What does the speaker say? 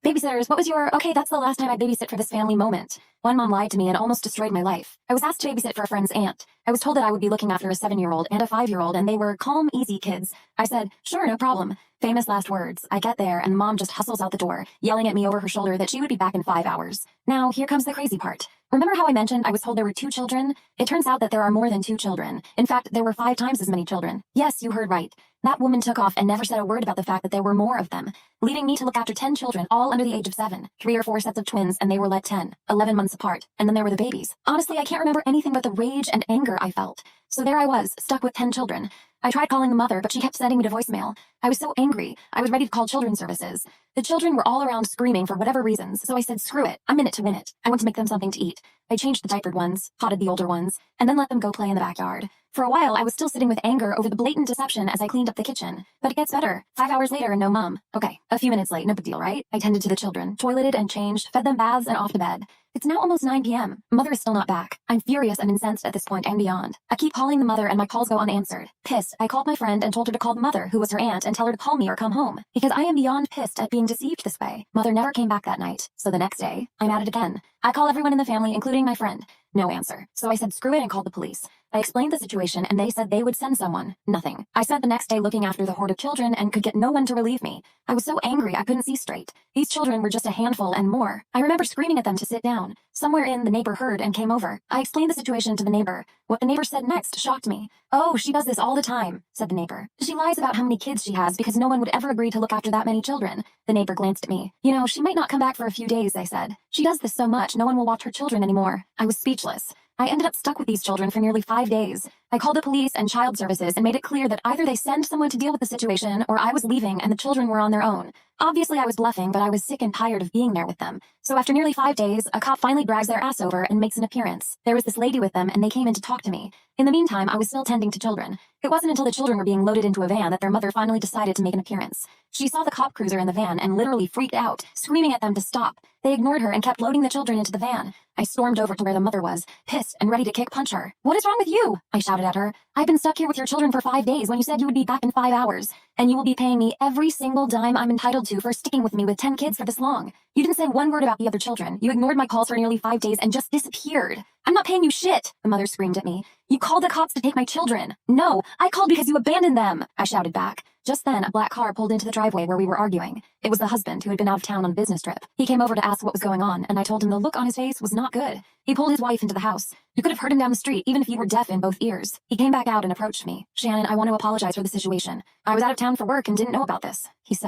Babysitters, what was your, okay, that's the last time I babysit for this family moment. One mom lied to me and almost destroyed my life. I was asked to babysit for a friend's aunt. I was told that I would be looking after a 7-year-old and a 5-year-old, and they were calm, easy kids. I said, sure, no problem. Famous last words. I get there, and mom just hustles out the door, yelling at me over her shoulder that she would be back in 5 hours. Now, here comes the crazy part. Remember how I mentioned I was told there were 2 children? It turns out that there are more than 2 children. In fact, there were 5 times as many children. Yes, you heard right. That woman took off and never said a word about the fact that there were more of them, leaving me to look after 10 children, all under the age of 7, 3 or 4 sets of twins, and they were let 10, 11 months apart, and then there were the babies. Honestly, I can't remember anything but the rage and anger I felt. So there I was, stuck with 10 children. I tried calling the mother, but she kept sending me to voicemail. I was so angry, I was ready to call children's services. The children were all around screaming for whatever reasons, so I said, screw it, I'm in it to win it. I want to make them something to eat. I changed the diapered ones, potted the older ones, and then let them go play in the backyard. For a while, I was still sitting with anger over the blatant deception as I cleaned up the kitchen. But it gets better. 5 hours later and no mom. Okay, a few minutes late, no big deal, right? I tended to the children, toileted and changed, fed them baths and off to bed. It's now almost 9 p.m. Mother is still not back. I'm furious and incensed at this point and beyond. I keep calling the mother and my calls go unanswered. Pissed, I called my friend and told her to call the mother, who was her aunt, and tell her to call me or come home. Because I am beyond pissed at being deceived this way. Mother never came back that night. So the next day, I'm at it again. I call everyone in the family, including my friend. No answer. So I said screw it and called the police. I explained the situation and they said they would send someone. Nothing. I spent the next day looking after the horde of children and could get no one to relieve me. I was so angry I couldn't see straight. These children were just a handful and more. I remember screaming at them to sit down. Somewhere in, the neighbor heard and came over. I explained the situation to the neighbor. What the neighbor said next shocked me. Oh, she does this all the time, said the neighbor. She lies about how many kids she has because no one would ever agree to look after that many children. The neighbor glanced at me. You know, she might not come back for a few days, I said. She does this so much, no one will watch her children anymore. I was speechless. I ended up stuck with these children for nearly 5 days. I called the police and child services and made it clear that either they send someone to deal with the situation or I was leaving and the children were on their own. Obviously, I was bluffing, but I was sick and tired of being there with them. So after nearly 5 days, a cop finally drags their ass over and makes an appearance. There was this lady with them and they came in to talk to me. In the meantime, I was still tending to children. It wasn't until the children were being loaded into a van that their mother finally decided to make an appearance. She saw the cop cruiser in the van and literally freaked out, screaming at them to stop. They ignored her and kept loading the children into the van. I stormed over to where the mother was, pissed and ready to punch her. What is wrong with you? I shouted at her. I've been stuck here with your children for 5 days when you said you would be back in 5 hours. And you will be paying me every single dime I'm entitled to for sticking with me with 10 kids for this long. You didn't say one word about the other children. You ignored my calls for nearly 5 days and just disappeared. I'm not paying you shit, the mother screamed at me. You called the cops to take my children. No, I called because you abandoned them, I shouted back. Just then, a black car pulled into the driveway where we were arguing. It was the husband who had been out of town on a business trip. He came over to ask what was going on, and I told him the look on his face was not good. He pulled his wife into the house. You could have heard him down the street, even if you were deaf in both ears. He came back out and approached me. Shannon, I want to apologize for the situation. I was out of town for work and didn't know about this, he said.